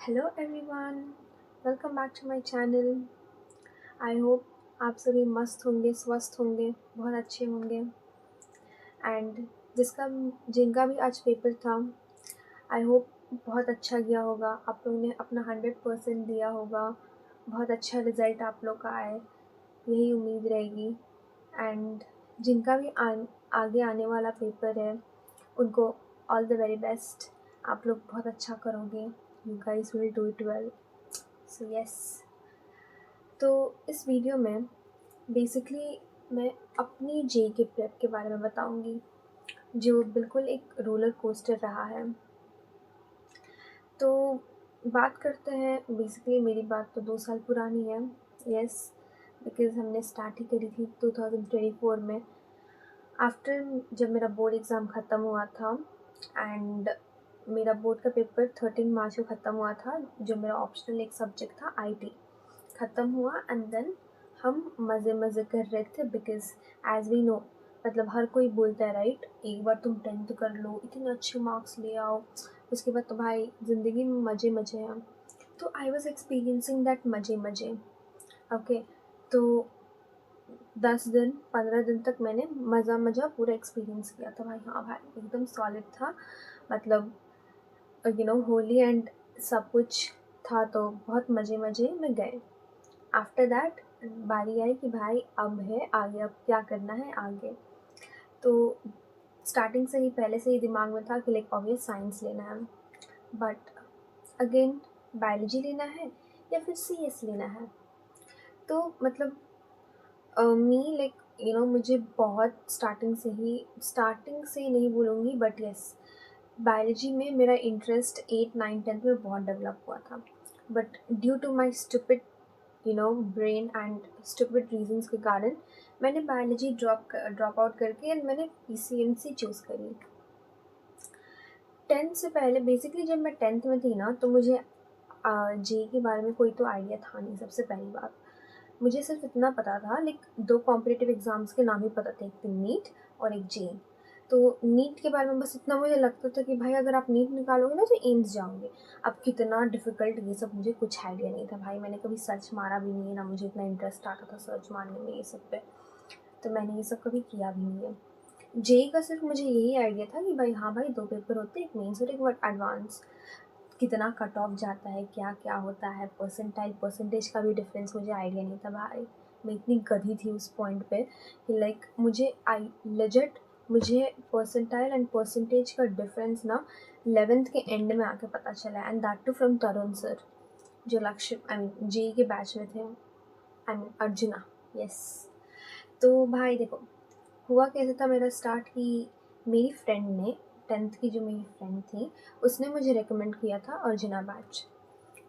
Hello everyone, welcome back to my channel. I hope आप सभी मस्त होंगे, स्वस्थ होंगे, बहुत अच्छे होंगे। एंड जिसका जिनका भी आज पेपर था, आई होप बहुत अच्छा गया होगा। आप लोगों ने अपना 100% दिया होगा। बहुत अच्छा रिज़ल्ट आप लोग का आए, यही उम्मीद रहेगी। एंड जिनका भी आगे आने वाला पेपर है, उनको ऑल द वेरी बेस्ट। आप लोग बहुत अच्छा करोगे। You guys will do it well. So yes, तो इस वीडियो में बेसिकली मैं अपनी जे के प्रेप के बारे में बताऊंगी, जो बिल्कुल एक रोलर कोस्टर रहा है। तो बात करते हैं। बेसिकली मेरी बात तो 2 साल पुरानी है। यस, बिकॉज़ हमने स्टार्ट ही करी थी 2024 में, आफ्टर जब मेरा बोर्ड एग्ज़ाम ख़त्म हुआ था। एंड मेरा बोर्ड का पेपर 13 मार्च को ख़त्म हुआ था। जो मेरा ऑप्शनल एक सब्जेक्ट था आईटी ख़त्म हुआ। एंड देन हम मज़े मज़े कर रहे थे, बिकॉज़ एज़ वी नो, मतलब हर कोई बोलता है राइट, एक बार तुम 10th कर लो, इतने अच्छे मार्क्स ले आओ, उसके बाद तो भाई ज़िंदगी में मज़े मज़े हैं। तो आई वॉज एक्सपीरियंसिंग दैट मज़े मज़े। ओके, तो 10 दिन 15 दिन तक मैंने मज़ा मज़ा पूरा एक्सपीरियंस किया था भाई। हाँ भाई, एकदम सॉलिड था। मतलब होली एंड सब कुछ था, तो बहुत मज़े मज़े में गए। आफ्टर दैट बारी आई कि भाई अब है आगे, अब क्या करना है आगे। तो स्टार्टिंग से ही पहले से ही दिमाग में था कि लाइक ऑब्वियस साइंस लेना है, बट अगेन बायोलॉजी लेना है या फिर सीएस लेना है। तो मतलब मी लाइक मुझे बहुत स्टार्टिंग से नहीं बोलूँगी, बट यस, बायोलॉजी में मेरा इंटरेस्ट 8 9 10th में बहुत डेवलप हुआ था। But due to my stupid brain and stupid reasons के कारण मैंने बायोलॉजी ड्रॉप आउट करके एंड मैंने पीसीएमसी चूज़ करी। 10th से पहले बेसिकली जब मैं 10th में थी ना, तो मुझे जे के बारे में कोई तो आइडिया था नहीं। सबसे पहली बात, मुझे सिर्फ इतना पता था, लाइक 2 कॉम्पिटिटिव एग्ज़ाम्स के नाम ही पता थे, एक तो नीट और एक जे। तो नीट के बारे में बस इतना मुझे लगता था कि भाई अगर आप नीट निकालोगे ना तो एम्स जाओगे। अब कितना डिफ़िकल्ट ये सब मुझे कुछ आइडिया नहीं था भाई। मैंने कभी सर्च मारा भी नहीं है, ना मुझे इतना इंटरेस्ट आता था सर्च मारने में ये सब पे। तो मैंने ये सब कभी किया भी नहीं है। जेई का सिर्फ मुझे यही आइडिया था कि भाई हाँ भाई, 2 पेपर होते हैं, एक मेंस और एक एडवांस। कितना कट ऑफ जाता है, क्या क्या होता है, परसेंटेज का भी डिफरेंस मुझे आइडिया नहीं था भाई। मैं इतनी गधी थी उस पॉइंट पे कि लाइक मुझे परसेंटाइल एंड परसेंटेज का डिफरेंस ना 11th के एंड में आके पता चला, and that too from Tarun sir, जो लक्ष्य आई मीन जेई के बैच में थे, आई मीन अर्जुना। यस, तो भाई देखो, हुआ कैसे था मेरा स्टार्ट कि मेरी फ्रेंड ने, 10th की जो मेरी फ्रेंड थी, उसने मुझे रेकमेंड किया था अर्जुना बैच।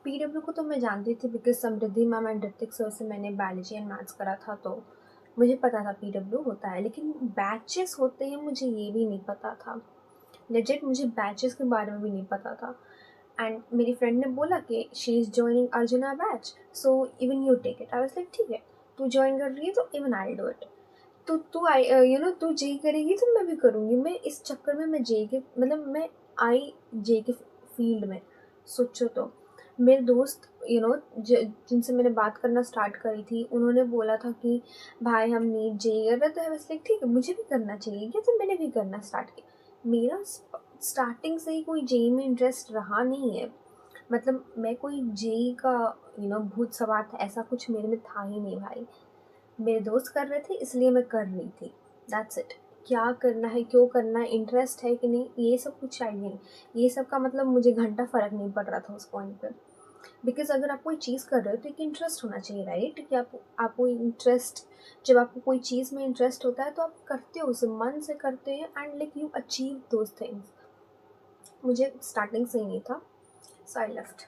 पीडब्ल्यू को तो मैं जानती थी, because Samriddhi ma'am and Hrithik sir से मैंने बायोलॉजी एंड मैथ्स करा था, तो मुझे पता था पीडब्ल्यू होता है। लेकिन बैचेस होते हैं मुझे ये भी नहीं पता था। लेजिट मुझे बैचेस के बारे में भी नहीं पता था। एंड मेरी फ्रेंड ने बोला कि she is joining Arjuna batch, so even you take it. I was like ठीक है, तू ज्वाइन कर रही है तो इवन आई डू इट। तो तू जे करेगी तो मैं भी करूँगी। मैं इस चक्कर में मैं जे के मतलब मैं आई जे के फील्ड में। सोचो तो, मेरे दोस्त जिनसे मैंने बात करना स्टार्ट करी थी, उन्होंने बोला था कि भाई हम नीट जे कर रहे, तो है बस लाइक ठीक है, मुझे भी करना चाहिए क्या, तो मैंने भी करना स्टार्ट किया। मेरा स्टार्टिंग से ही कोई जे में इंटरेस्ट रहा नहीं है। मतलब मैं कोई जे का भूत सवार था, ऐसा कुछ मेरे में था ही नहीं भाई। मेरे दोस्त कर रहे थे इसलिए मैं कर रही थी, दैट्स इट। क्या करना है, क्यों करना है, इंटरेस्ट है कि नहीं, ये सब कुछ चाहिए नहीं। ये सब का मतलब मुझे घंटा फ़र्क नहीं पड़ रहा था उस पॉइंट पे। बिकॉज अगर आप कोई चीज़ कर रहे हो तो एक इंटरेस्ट होना चाहिए राइट, कि आपको इंटरेस्ट, जब आपको कोई चीज़ में इंटरेस्ट होता है तो आप करते हो, उसे मन से करते हैं, and like you achieve those things. मुझे स्टार्टिंग से ही नहीं था, सो आई लेफ्ट।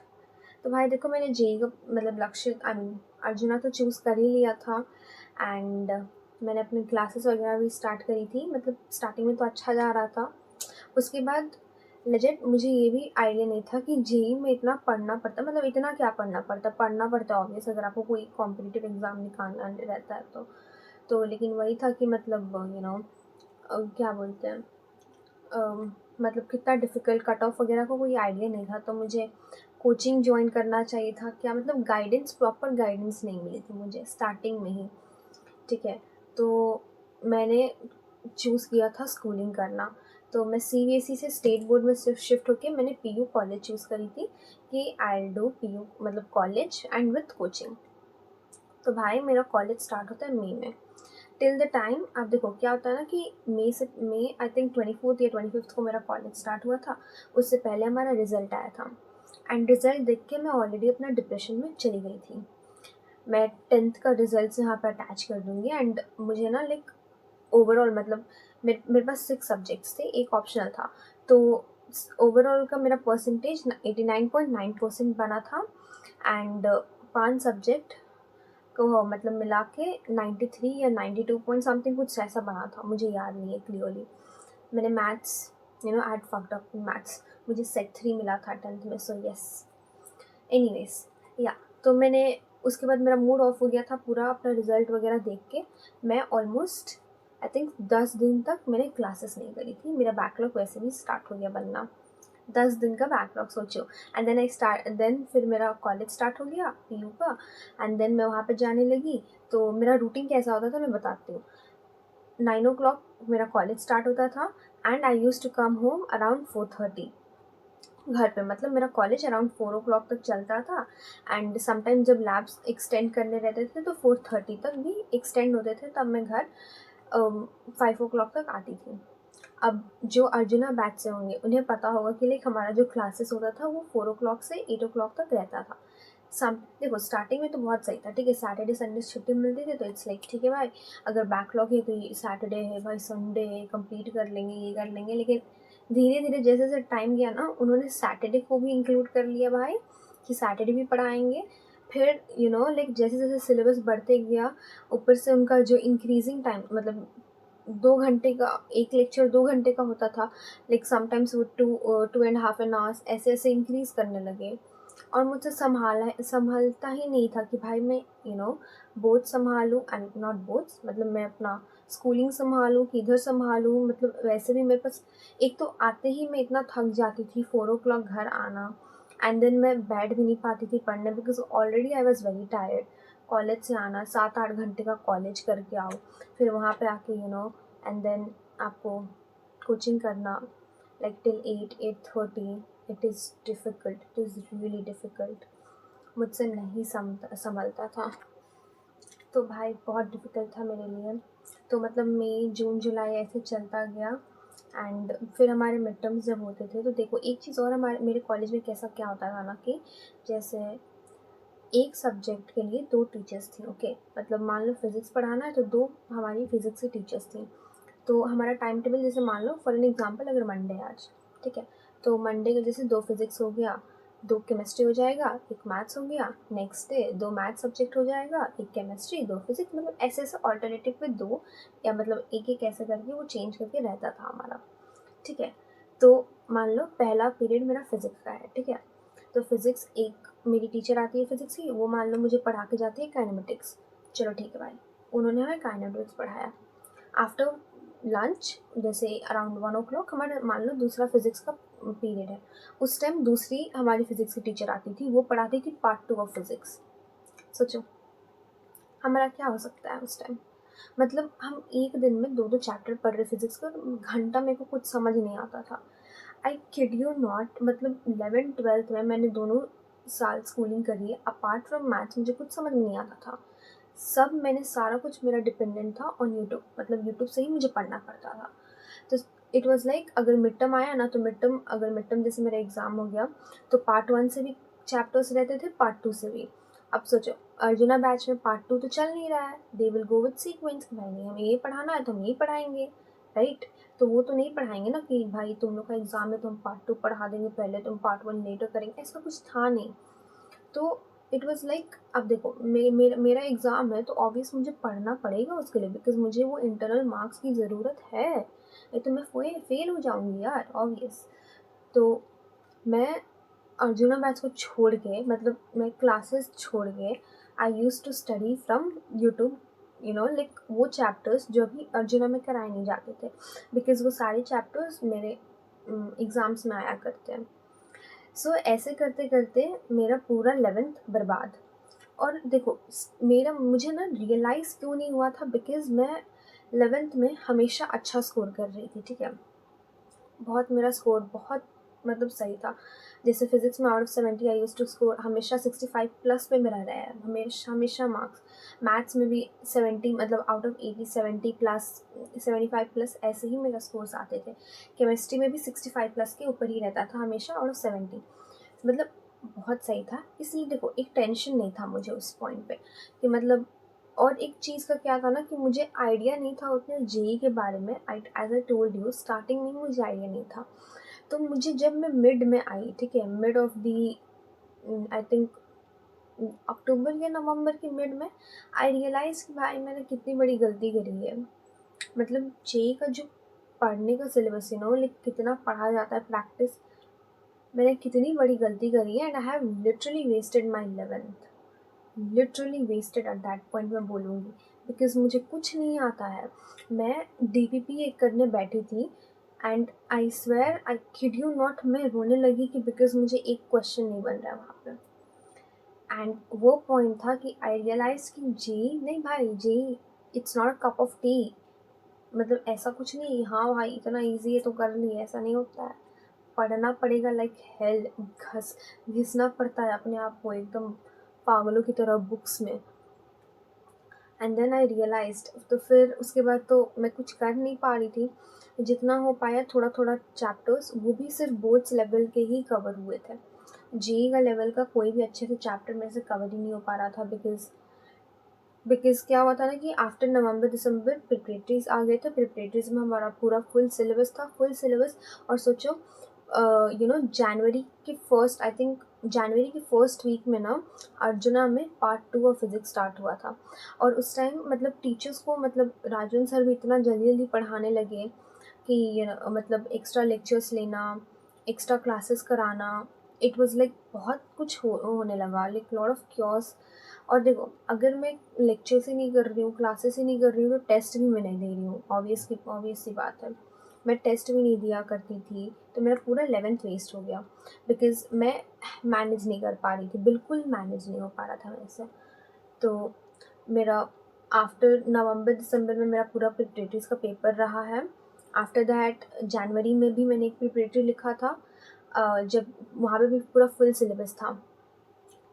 तो भाई देखो, मैंने जेई का मतलब लक्ष्य आई मीन अर्जुना तो चूज़ कर ही लिया था। एंड मैंने अपनी क्लासेस वगैरह भी स्टार्ट करी थी। मतलब स्टार्टिंग में तो अच्छा जा रहा था। उसके बाद लेजिट मुझे ये भी आइडिया नहीं था कि जेई में इतना पढ़ना पड़ता, मतलब इतना क्या पढ़ना पड़ता ऑब्वियस, अगर आपको कोई कॉम्पिटिटिव एग्ज़ाम निकालना रहता है तो लेकिन वही था कि मतलब क्या बोलते हैं, मतलब कितना डिफ़िकल्ट, कट ऑफ वगैरह का कोई आइडिया नहीं था। तो मुझे कोचिंग ज्वाइन करना चाहिए था क्या, मतलब गाइडेंस, प्रॉपर गाइडेंस नहीं मिली थी मुझे स्टार्टिंग में ही, ठीक है। तो मैंने चूज़ किया था स्कूलिंग करना। तो मैं सीबीएसई से स्टेट बोर्ड में शिफ्ट होके मैंने पीयू कॉलेज चूज़ करी थी कि आई विल डू पीयू मतलब कॉलेज एंड विथ कोचिंग। तो भाई मेरा कॉलेज स्टार्ट होता है मई में। टिल द टाइम आप देखो क्या होता है ना कि मई आई थिंक 24th या 25th को मेरा कॉलेज स्टार्ट हुआ था। उससे पहले हमारा रिजल्ट आया था एंड रिजल्ट देख के मैं ऑलरेडी अपना डिप्रेशन में चली गई थी। मैं 10th का रिजल्ट यहाँ पर अटैच कर दूँगी एंड मुझे ना लाइक ओवरऑल मतलब मेरे पास 6 सब्जेक्ट्स थे, एक ऑप्शनल था। तो ओवरऑल का मेरा परसेंटेज 89.9% बना था एंड 5 सब्जेक्ट को मतलब मिला के 93 या 92 पॉइंट समथिंग कुछ ऐसा बना था, मुझे याद नहीं है क्लियरली। मैंने maths I had fucked up in maths, मुझे सेट 3 मिला था 10th में, सो यस। एनीवेज या तो मैंने उसके बाद मेरा मूड ऑफ हो गया था पूरा अपना रिजल्ट वगैरह देख के। मैं ऑलमोस्ट आई थिंक 10 दिन तक मैंने क्लासेस नहीं करी थी, मेरा बैकलॉग वैसे भी स्टार्ट हो गया बनना। 10 दिन का बैकलॉग सोचो। एंड देन फिर मेरा कॉलेज स्टार्ट हो गया पीयू का एंड देन मैं वहाँ पे जाने लगी। तो मेरा रूटीन कैसा होता था मैं बताती हूँ। 9 o'clock मेरा कॉलेज स्टार्ट होता था and I use to come home around 4:30 घर पे, मतलब मेरा कॉलेज अराउंड 4 o'clock तक चलता था एंड समटाइम जब लैब्स एक्सटेंड करने रहते थे तो 4:30 तक भी एक्सटेंड होते थे, तब मैं घर 5 o'clock तक आती थी। अब जो अर्जुना बैच से होंगे उन्हें पता होगा कि लाइक हमारा जो क्लासेस होता था वो 4 o'clock से 8 o'clock तक रहता था। देखो स्टार्टिंग में तो बहुत सही था, ठीक है, सैटरडे संडे छुट्टी मिलती थी तो इट्स लाइक ठीक है भाई, अगर बैकलॉग है तो सैटरडे है भाई, संडे है, कंप्लीट कर लेंगे, ये कर लेंगे। लेकिन धीरे धीरे जैसे जैसे टाइम गया ना उन्होंने सैटरडे को भी इंक्लूड कर लिया भाई कि सैटरडे भी पढ़ाएंगे। फिर लाइक जैसे जैसे सिलेबस बढ़ते गया, ऊपर से उनका जो इंक्रीजिंग टाइम मतलब 2 घंटे का एक लेक्चर 2 घंटे का होता था, लाइक समटाइम्स वो 2.5 hours ऐसे ऐसे इंक्रीज करने लगे। और मुझसे संभालता ही नहीं था कि भाई मैं बोथ संभालूँ एंड नॉट बोथ, मतलब मैं अपना स्कूलिंग संभालूँ कि इधर संभालूँ। मतलब वैसे भी मेरे पास एक तो आते ही मैं इतना थक जाती थी, 4 o'clock घर आना एंड देन मैं बैठ भी नहीं पाती थी पढ़ने because already I was very tired. College से आना 7-8 घंटे का कॉलेज करके आओ, फिर वहाँ पे आके एंड देन आपको कोचिंग करना like till 8-8:30, it is difficult, it is really difficult। मुझसे नहीं संभलता था, तो भाई बहुत डिफ़िकल्ट था मेरे लिए। तो मतलब मई जून जुलाई ऐसे चलता गया एंड फिर हमारे मिड टर्म्स जब होते थे तो देखो एक चीज़ और हमारे मेरे कॉलेज में कैसा क्या होता था ना कि जैसे एक सब्जेक्ट के लिए 2 टीचर्स थी, ओके, मतलब मान लो फिज़िक्स पढ़ाना है तो 2 हमारी फिज़िक्स की टीचर्स थी। तो हमारा टाइम टेबल जैसे मान लो फॉर एन एग्जांपल अगर मंडे है आज, ठीक है, तो मंडे के जैसे 2 फिज़िक्स हो गया, 2 केमिस्ट्री हो जाएगा, 1 मैथ्स हो गया, नेक्स्ट डे 2 मैथ्स सब्जेक्ट हो जाएगा, 1 केमिस्ट्री, 2 फिज़िक्स, मतलब ऐसे ऐसे ऑल्टरनेटिव में 2 या मतलब एक ऐसे करके वो चेंज करके रहता था हमारा, ठीक है। तो मान लो पहला पीरियड मेरा फिज़िक्स का है, ठीक है, तो फिज़िक्स एक मेरी टीचर आती है फिज़िक्स की, वो मान लो मुझे पढ़ा के जाती है काइनेमेटिक्स, चलो ठीक है भाई, उन्होंने हमें काइनेमेटिक्स पढ़ाया। आफ्टर लंच जैसे अराउंड 1 o'clock हमारा मान लो दूसरा फिज़िक्स का पीरियड है, उस टाइम दूसरी हमारी फिज़िक्स की टीचर आती थी, वो पढ़ाती थी पार्ट 2 ऑफ फिज़िक्स। सोचो हमारा क्या हो सकता है उस टाइम, मतलब हम एक दिन में 2-2 चैप्टर पढ़ रहे फिज़िक्स का, घंटा मेरे को कुछ समझ नहीं आता था। आई किड यू नॉट, मतलब 11th-12th में मैंने दोनों साल स्कूलिंग करी है, अपार्ट फ्रॉम मैथ्स मुझे कुछ समझ नहीं आता था। सब मैंने सारा कुछ मेरा डिपेंडेंट था ऑन यूट्यूब, मतलब यूट्यूब से ही मुझे पढ़ना पड़ता था। तो इट वाज़ लाइक अगर मिड टर्म आया ना तो मिड टर्म जैसे मेरा एग्ज़ाम हो गया तो पार्ट 1 से भी चैप्टर्स रहते थे, पार्ट 2 से भी। अब सोचो अर्जुना बैच में पार्ट 2 तो चल नहीं रहा है, they will go with sequence कि भाई नहीं हमें ये पढ़ाना है तो हम यही पढ़ाएंगे, राइट। तो वो तो नहीं पढ़ाएंगे ना कि भाई तुम लोग का एग्ज़ाम है तो हम पार्ट 2 पढ़ा देंगे पहले, तुम पार्ट 1 लेटर करेंगे, ऐसा कुछ था नहीं। तो इट वाज़ लाइक अब देखो मेरा एग्ज़ाम है तो ऑब्वियस मुझे पढ़ना पड़ेगा उसके लिए बिकॉज़ मुझे वो इंटरनल मार्क्स की ज़रूरत है, नहीं तो मैं फेल हो जाऊँगी यार ऑब्वियस। तो मैं अर्जुना बैच को छोड़ के मतलब मैं क्लासेस छोड़ के I use to study from YouTube, like वो चैप्टर्स जो अभी अर्जुना में कराए नहीं जाते थे बिकॉज़ वो सारे चैप्टर्स मेरे एग्ज़ाम्स में आया करते हैं। सो ऐसे करते करते मेरा पूरा 11th बर्बाद। और देखो मेरा मुझे ना रियलाइज़ क्यों नहीं हुआ था, बिकॉज़ मैं 11th में हमेशा अच्छा स्कोर कर रही थी, ठीक है। बहुत मेरा स्कोर बहुत मतलब सही था। जैसे फिज़िक्स में out of 70 I used to score हमेशा 65 प्लस पे मेरा रहा है, हमेशा हमेशा मार्क्स। मैथ्स में भी 70 मतलब आउट ऑफ 80 70 प्लस 75 प्लस ऐसे ही मेरा स्कोर्स आते थे। केमिस्ट्री में भी 65 प्लस के ऊपर ही रहता था हमेशा आउट ऑफ 70, मतलब बहुत सही था। इसलिए देखो एक टेंशन नहीं था मुझे उस पॉइंट पे कि मतलब। और एक चीज़ का क्या था ना कि मुझे आइडिया नहीं था उतने जेई के बारे में। As I told you starting में ही मुझे आइडिया नहीं था। तो मुझे जब मैं मिड में आई, ठीक है, mid of the I think October या नवंबर के मिड में, आई रियलाइज़ कि भाई मैंने कितनी बड़ी गलती करी है। मतलब जेई का जो पढ़ने का सिलेबस है ना, वो कितना पढ़ा जाता है, प्रैक्टिस, मैंने कितनी बड़ी गलती करी है। And I have literally wasted my 11th, literally wasted at that point मैं बोलूँगी, बिकॉज मुझे कुछ नहीं आता है। मैं डीपीपी एक करने बैठी थी and I swear I kid you not, मैं रोने लगी कि बिकॉज मुझे एक क्वेश्चन नहीं बन रहा है वहाँ पे। एंड वो पॉइंट था कि आई रियलाइज कि जी नहीं भाई, जी it's not a cup of tea. मतलब ऐसा कुछ नहीं, हाँ भाई इतना ईजी है तो कर लिए, ऐसा नहीं होता है। पढ़ना पड़ेगा लाइक हेल, घिसना पड़ता है अपने आप को एकदम पागलों की तरह बुक्स में। एंड देन आई रियलाइज्ड, तो फिर उसके बाद तो मैं कुछ कर नहीं पा रही थी। जितना हो पाया थोड़ा थोड़ा चैप्टर्स, वो भी सिर्फ बोर्ड्स लेवल के ही कवर हुए थे। जेई का लेवल का कोई भी अच्छे से चैप्टर मेरे से कवर ही नहीं हो पा रहा था, बिकॉज क्या हुआ था ना कि आफ्टर नवंबर दिसंबर प्रिपरेटरीज आ गए थे। प्रिपरेटरीज में हमारा पूरा फुल सिलेबस था, फुल सिलेबस। और सोचो जनवरी के फर्स्ट, आई थिंक जनवरी की फर्स्ट वीक में ना अर्जुना में पार्ट 2 ऑफ फिजिक्स स्टार्ट हुआ था। और उस टाइम मतलब टीचर्स को, मतलब राजन सर भी इतना जल्दी जल्दी पढ़ाने लगे कि मतलब एक्स्ट्रा लेक्चर्स लेना, एक्स्ट्रा क्लासेस कराना, इट वाज लाइक बहुत कुछ होने लगा, लाइक लॉट ऑफ क्योर्स। और देखो अगर मैं लेक्चर्स ही नहीं कर रही हूँ, क्लासेस ही नहीं कर रही हूँ, तो टेस्ट भी मैं नहीं दे रही हूँ, ऑब्वियस सी बात है। मैं टेस्ट भी नहीं दिया करती थी, तो मेरा पूरा 11th वेस्ट हो गया, बिकॉज मैं मैनेज नहीं कर पा रही थी, बिल्कुल मैनेज नहीं हो पा रहा था मेरे से। तो मेरा आफ्टर नवंबर दिसंबर में मेरा पूरा प्रिपरेटरीज का पेपर रहा है। आफ्टर दैट जनवरी में भी मैंने एक प्रिपरेटरी लिखा था, जब वहाँ पे भी पूरा फुल सिलेबस था।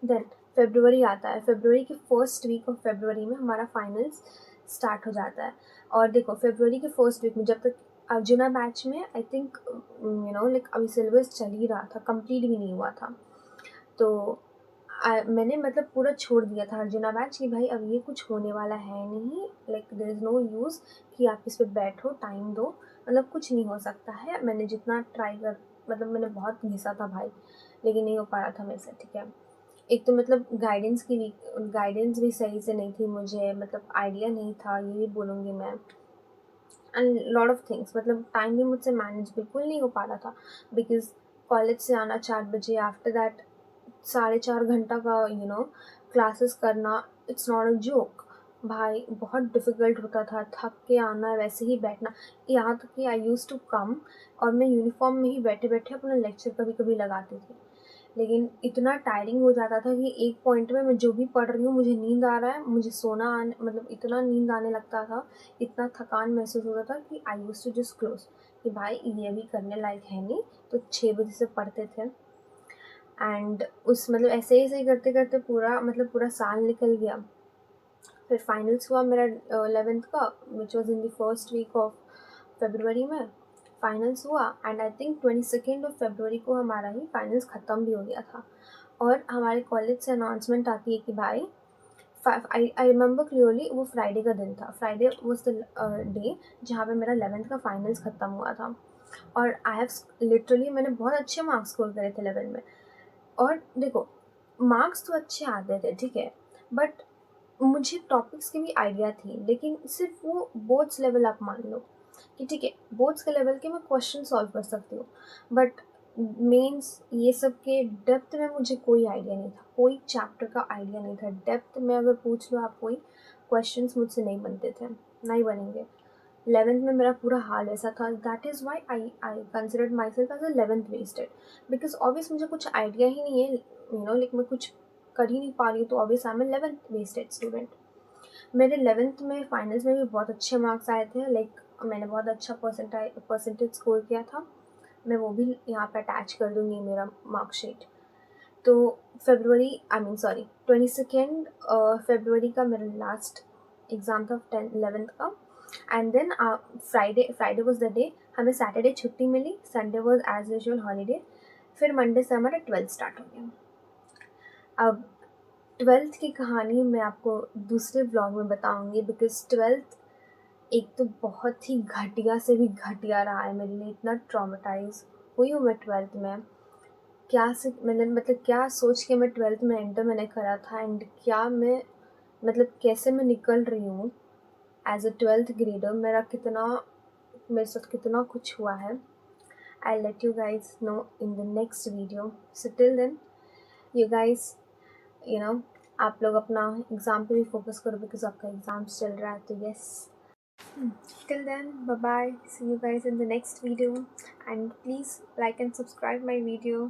देन फेब्रुवरी आता है, फेब्रुवरी के फर्स्ट वीक ऑफ फेब्रुवरी में हमारा फाइनल्स स्टार्ट हो जाता है। और देखो फेब्रुवरी के फर्स्ट वीक में जब तक अर्जुना बैच में आई थिंक लाइक अभी सिलेबस चल ही रहा था, कंप्लीट भी नहीं हुआ था। तो मैंने मतलब पूरा छोड़ दिया था अर्जुना बैच कि भाई अब ये कुछ होने वाला है नहीं, like there is no use कि आप इस पे बैठो, टाइम दो, मतलब कुछ नहीं हो सकता है। मैंने जितना ट्राई कर, मतलब मैंने बहुत घिसा था भाई, लेकिन नहीं हो पा रहा था मेरे से, ठीक है। एक तो मतलब गाइडेंस भी सही से नहीं थी मुझे, मतलब आइडिया नहीं था, ये भी बोलूँगी मैं। एंड लॉट ऑफ थिंग्स, मतलब टाइम भी मुझसे मैनेज बिल्कुल नहीं हो पा रहा था, बिकॉज कॉलेज से आना 4 बजे, आफ्टर दैट 4.5 घंटा का क्लासेस करना, इट्स नॉट अ जोक भाई, बहुत डिफ़िकल्ट होता था। थक के आना, वैसे ही बैठना, यहाँ तक कि आई यूज़ टू कम और मैं यूनिफॉर्म में ही बैठे बैठे अपना लेक्चर कभी कभी लगाती थी। लेकिन इतना टायरिंग हो जाता था कि एक पॉइंट में मैं जो भी पढ़ रही हूँ, मुझे नींद आ रहा है, मुझे सोना आने, मतलब इतना नींद आने लगता था, इतना थकान महसूस होता था कि I used to just close कि भाई ये भी करने लायक है नहीं। तो 6 बजे से पढ़ते थे। एंड उस मतलब ऐसे ही करते करते पूरा साल निकल गया। फिर फाइनल्स हुआ मेरा 11th का, which was in the first week of February में फाइनल्स हुआ। And I think 22 of February को हमारा ही फाइनल्स ख़त्म भी हो गया था। और हमारे कॉलेज से अनाउंसमेंट आती है कि भाई, आई रिमेंबर क्लियरली, वो फ्राइडे का दिन था, फ्राइडे वॉज द डे जहाँ पे मेरा 11th का फाइनल्स ख़त्म हुआ था। और आई हैव लिटरली, मैंने बहुत अच्छे मार्क्स स्कोर करे थे 11 में। और देखो मार्क्स तो अच्छे आते थे, ठीक है, बट मुझे टॉपिक्स की भी आइडिया थी, लेकिन सिर्फ वो बोर्ड्स लेवल आप मान लो कि ठीक है, बोर्ड्स के लेवल के मैं क्वेश्चन सॉल्व कर सकती हूँ, बट मेंस ये सब के डेप्थ में मुझे कोई आइडिया नहीं था, कोई चैप्टर का आइडिया नहीं था। डेप्थ में अगर पूछ लो आप, कोई क्वेश्चंस मुझसे नहीं बनते थे, नहीं बनेंगे। 11th में मेरा पूरा हाल ऐसा था, that is why I considered myself as a 11th wasted, because obvious मुझे कुछ आइडिया ही नहीं है, लाइक मैं कुछ कर ही नहीं पा रही हूँ, तो obvious I am 11th wasted student. मेरे 11th में फाइनल्स में भी बहुत अच्छे मार्क्स आए थे, लाइक मैंने बहुत अच्छा परसेंटेज स्कोर किया था। मैं वो भी यहाँ पे अटैच कर दूँगी मेरा मार्कशीट। तो फरवरी, आई मीन सॉरी, 22 फरवरी का मेरा लास्ट एग्ज़ाम था 11th का। And then Friday was the day, हमें सैटरडे छुट्टी मिली, Sunday was as usual holiday. फिर मंडे से हमारा 12th स्टार्ट हो गया। अब 12th की कहानी मैं आपको दूसरे व्लॉग में बताऊंगी, बिकॉज 12th एक तो बहुत ही घटिया से भी घटिया रहा है मेरे लिए। इतना ट्रॉमेटाइज हुई हूँ मैं 12th में, क्या से मैंने मतलब क्या सोच के मैं 12th में एंटर मैंने करा था, एंड क्या मैं मतलब कैसे मैं निकल रही हूँ एज अ 12th ग्रेडर। मेरे साथ कितना कुछ हुआ है। I let you guys know in the next video. So till then you guys, आप लोग अपना एग्ज़ाम पे भी फोकस करो, बिकॉज आपका एग्ज़ाम्स चल रहा है। तो yes, till then, bye bye, see you guys in the next video, and please like and subscribe my video.